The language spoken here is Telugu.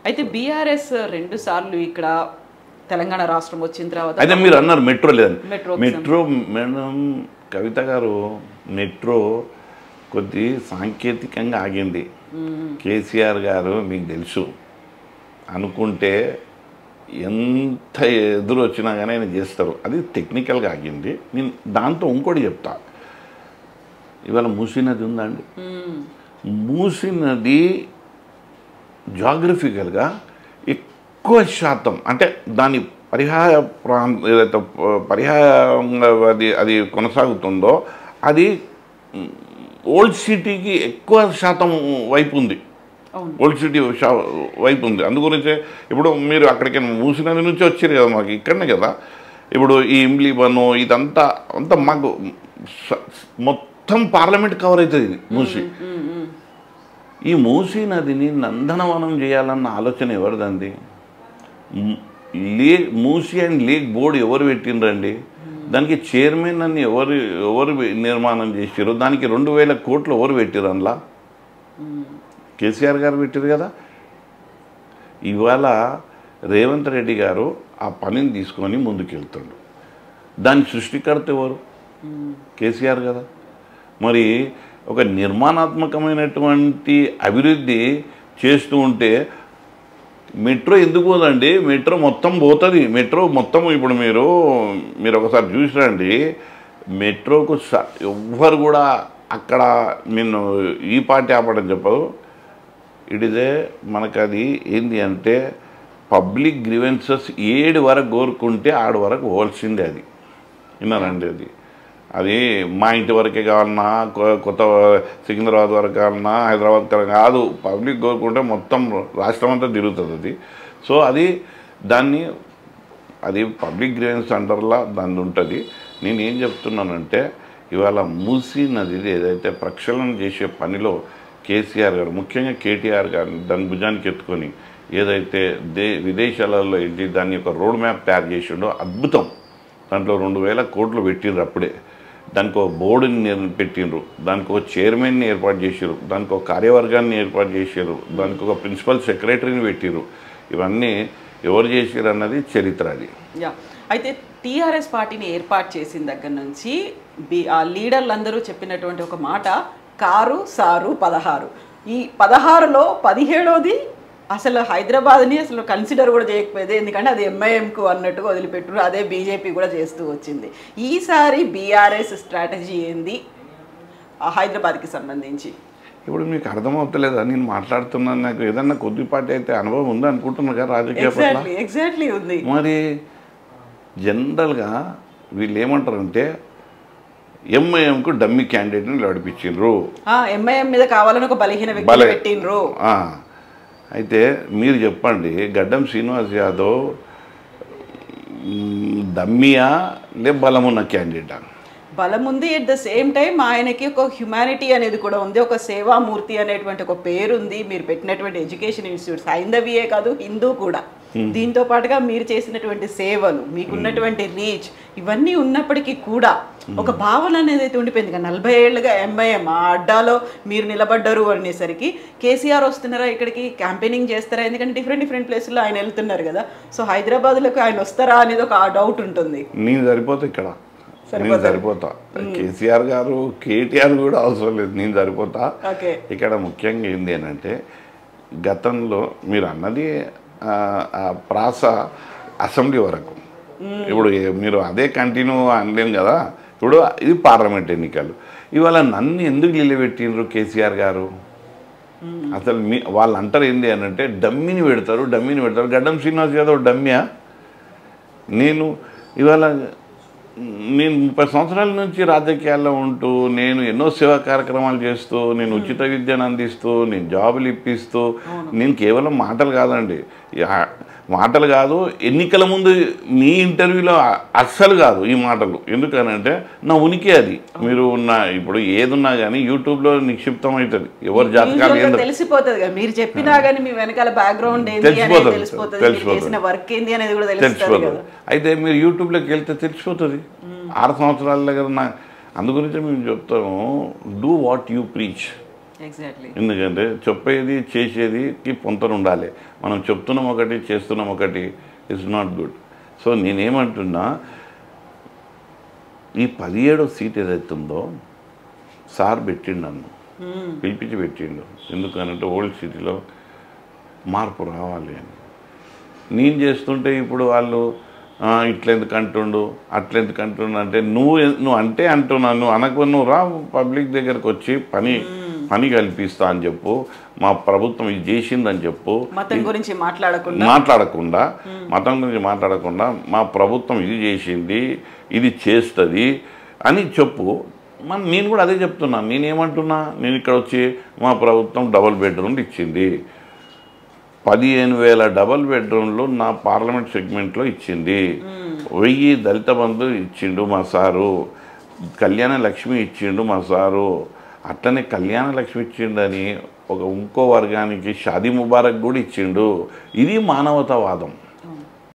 అయితే బీఆర్ఎస్ 2 సార్లు ఇక్కడ తెలంగాణ రాష్ట్రం వచ్చిన తర్వాత అయితే మీరు అన్నారు మెట్రో లేదని. మెట్రో మేడం కవిత గారు, మెట్రో కొద్ది సాంకేతికంగా ఆగింది. కేసీఆర్ గారు మీకు తెలుసు అనుకుంటే ఎంత ఎదురు వచ్చినా కానీ ఆయన చేస్తారు. అది టెక్నికల్గా ఆగింది. నేను దాంతో ఇంకోటి చెప్తా. ఇవాళ మూసీ నది ఉందండి. మూసీ నది జాగ్రఫికల్గా ఎక్కువ శాతం అంటే దాని పరిహార ఏదైతే పరిహారంగా అది కొనసాగుతుందో అది ఓల్డ్ సిటీకి ఎక్కువ శాతం వైపు ఉంది. ఓల్డ్ సిటీ వైపు ఉంది. అందుగురించే ఇప్పుడు మీరు అక్కడికి మూసీ నది నుంచి వచ్చారు కదా, మాకు ఇక్కడనే కదా. ఇప్పుడు ఈ ఇమ్లీబను ఇదంతా అంతా మాకు మొత్తం పార్లమెంట్ కవర్ అవుతుంది ఇది మూసీ. ఈ మూసీ నదిని నందనవనం చేయాలన్న ఆలోచన ఎవరిదండి? మూసీ అండ్ లేక్ బోర్డు ఎవరు పెట్టిండ్రండి? దానికి చైర్మన్ అని ఎవరు నిర్మాణం చేసారు? దానికి 2000 కోట్లు ఎవరు పెట్టారు? అందులో కేసీఆర్ గారు పెట్టారు కదా. ఇవాళ రేవంత్ రెడ్డి గారు ఆ పనిని తీసుకొని ముందుకెళ్తాడు. దాని సృష్టికర్త ఎవరు? కేసీఆర్ కదా. మరి ఒక నిర్మాణాత్మకమైనటువంటి అభివృద్ధి చేస్తూ ఉంటే మెట్రో ఎందుకు పోదండి? మెట్రో మొత్తం పోతుంది. మెట్రో మొత్తం ఇప్పుడు మీరు ఒకసారి చూసిరండి. మెట్రోకు ఎవ్వరు కూడా అక్కడ నేను ఈ పార్టీ ఆపడం చెప్పదు. ఇట్ ఈజ్ మనకు అది ఏంటి అంటే పబ్లిక్ గ్రీవెన్సెస్ 7 వరకు కోరుకుంటే 6 వరకు పోవాల్సిందే. అది విన్నారండి. అది మా ఇంటి వరకే కావాలన్నా, కొత్త సికింద్రాబాద్ వరకు కావాలన్నా, హైదరాబాద్ కాదు. పబ్లిక్ కోరుకుంటే మొత్తం రాష్ట్రం అంతా తిరుగుతుంది అది. సో అది పబ్లిక్ గ్రీవెన్స్ అండర్లా దాన్ని ఉంటుంది. నేను ఏం చెప్తున్నానంటే ఇవాళ మూసీ నది ఏదైతే ప్రక్షాళన చేసే పనిలో కేసీఆర్ గారు, ముఖ్యంగా కేటీఆర్ గారిని దాని భుజానికి ఎత్తుకొని ఏదైతే విదేశాలలో వెళ్ళి దాని యొక్క రోడ్ మ్యాప్ తయారు చేసిండో అద్భుతం. దాంట్లో 2000 కోట్లు పెట్టిండ్రు. అప్పుడే దానికి ఒక బోర్డుని పెట్టిండ్రు, దానికి ఒక చైర్మన్ని ఏర్పాటు చేసారు, దానికి ఒక కార్యవర్గాన్ని ఏర్పాటు చేశారు, దానికి ఒక ప్రిన్సిపల్ సెక్రటరీని పెట్టిరు. ఇవన్నీ ఎవరు చేశారు అన్నది చరిత్ర. అది అయితే టీఆర్ఎస్ పార్టీని ఏర్పాటు చేసిన దగ్గర నుంచి లీడర్లందరూ చెప్పినటువంటి ఒక మాట, కారు సారు 16. ఈ 16లో 17వది అసలు హైదరాబాద్ని అసలు కన్సిడర్ కూడా చేయకపోయేది. ఎందుకంటే అది ఎంఐఎంకు అన్నట్టుగా వదిలిపెట్టారు. అదే బీజేపీ కూడా చేస్తూ వచ్చింది. ఈసారి బీఆర్ఎస్ స్ట్రాటజీ ఏంది హైదరాబాద్కి సంబంధించి? ఇప్పుడు మీకు అర్థమవుతలేదా నేను మాట్లాడుతున్నాను? నాకు ఏదన్నా కొద్దిపాటి అయితే అనుభవం ఉంది అనుకుంటున్నా కదా రాజకీయ పట్ల. ఎగ్జాక్ట్లీ ఉంది. మరి జనరల్గా వీళ్ళు ఏమంటారంటే ఎంఐఎంకు డమ్మీ క్యాండిడేట్ని నడిపించిండ్రు. ఎంఐఎం మీద కావాలని ఒక బలహీన వ్యక్తి పెట్టిండ్రు. అయితే మీరు చెప్పండి, గడ్డం శ్రీనివాస్ యాదవ్ దమ్మియా లే బలమున్న క్యాండిడేటా? బలం ఉంది. ఎట్ ద సేమ్ టైం ఆయనకి ఒక హ్యుమానిటీ అనేది కూడా ఉంది, ఒక సేవామూర్తి అనేటువంటి ఒక పేరు ఉంది. మీరు పెట్టినటువంటి ఎడ్యుకేషన్ ఇన్స్టిట్యూట్స్ హైందవీయే కాదు, హిందూ కూడా. దీంతో పాటుగా మీరు చేసినటువంటి సేవలు, మీకున్నటువంటి రీచ్, ఇవన్నీ ఉన్నప్పటికీ కూడా ఒక భావన అనేది అయితే ఉండిపోయింది. 40 ఏళ్ళుగా ఎంఐఎం ఆ అడ్డాలో మీరు నిలబడ్డారు అనేసరికి కేసీఆర్ వస్తున్నారా ఇక్కడికి, క్యాంపెయినింగ్ చేస్తారా? ఎందుకంటే డిఫరెంట్ ప్లేసుల్లో ఆయన వెళ్తున్నారు కదా. సో హైదరాబాద్లోకి ఆయన వస్తారా అనేది ఒక డౌట్ ఉంటుంది. నేను సరిపోతా ఇక్కడ, నేను సరిపోతా. కేసీఆర్ గారు కేటీఆర్ కూడా అవసరం లేదు, నేను సరిపోతా ఇక్కడ. ముఖ్యంగా ఏంటి అని అంటే గతంలో మీరు అన్నది ప్రాస అసెంబ్లీ వరకు, ఇప్పుడు మీరు అదే కంటిన్యూ అనలేము కదా. ఇప్పుడు ఇది పార్లమెంట్ ఎన్నికలు. ఇవాళ నన్ను ఎందుకు నిలబెట్టిండ్రు కేసీఆర్ గారు? అసలు వాళ్ళు అంటారు ఏంటి అని అంటే డమ్మీని పెడతారు. గడ్డం శ్రీనివాస్ యాదవ్ డమ్మియా? ఇవాళ నేను 30 సంవత్సరాల నుంచి రాజకీయాల్లో ఉంటూ నేను ఎన్నో సేవా కార్యక్రమాలు చేస్తూ, నేను ఉచిత విద్యను అందిస్తూ, నేను జాబులు ఇప్పిస్తూ, నేను కేవలం మాటలు కాదండి, మాటలు కాదు, ఎన్నికల ముందు మీ ఇంటర్వ్యూలో అస్సలు కాదు ఈ మాటలు. ఎందుకనంటే నా ఉనికి అది. మీరు ఇప్పుడు ఏదున్నా కానీ యూట్యూబ్లో నిక్షిప్తం అవుతుంది. ఎవరి జాతకాలు తెలిసిపోతుంది. మీరు చెప్పినా కానీ మీ వెనకాల బ్యాక్గ్రౌండ్ తెలిసిపోతుంది. అయితే మీరు యూట్యూబ్లోకి వెళ్తే తెలిసిపోతుంది. 6 సంవత్సరాల దగ్గర అందు గురించి మేము చెప్తాము, do what you preach. Exactly. ఎందుకంటే చెప్పేది చేసేదికి పొంతన ఉండాలి. మనం చెప్తున్నాం ఒకటి చేస్తున్నాం ఒకటి, ఇట్స్ నాట్ గుడ్. సో నేనేమంటున్నా, ఈ 17వ సీట్ ఏదైతుందో సార్ పెట్టిండు, నన్ను పిలిపించి పెట్టిండు. ఎందుకనంటే ఓల్డ్ సిటీలో మార్పు రావాలి అని. నేను చేస్తుంటే ఇప్పుడు వాళ్ళు ఇట్లెందుకు అంటుండు అట్లెందుకు అంటుండు అంటే, నువ్వు అంటే అంటున్నావు, నువ్వు అనకు, నువ్వు రా పబ్లిక్ దగ్గరకు వచ్చి పని కల్పిస్తా అని చెప్పు, మా ప్రభుత్వం ఇది చేసిందని చెప్పు. మతం గురించి మాట్లాడకుండా మా ప్రభుత్వం ఇది చేసింది, ఇది చేస్తుంది అని చెప్పు. నేను కూడా అదే చెప్తున్నా. నేనేమంటున్నా, నేను ఇక్కడ వచ్చి మా ప్రభుత్వం డబుల్ బెడ్రూమ్లు ఇచ్చింది, 15,000 డబుల్ బెడ్రూమ్లు నా పార్లమెంట్ సెగ్మెంట్లో ఇచ్చింది, 1000 దళిత బంధు ఇచ్చిండు మా సారు, కళ్యాణ లక్ష్మి ఇచ్చిండు మా సారు. అట్లనే కళ్యాణ లక్ష్మి ఇచ్చిండని ఇంకో వర్గానికి షాదీ ముబారక్ కూడా ఇచ్చిండు. ఇది మానవతావాదం.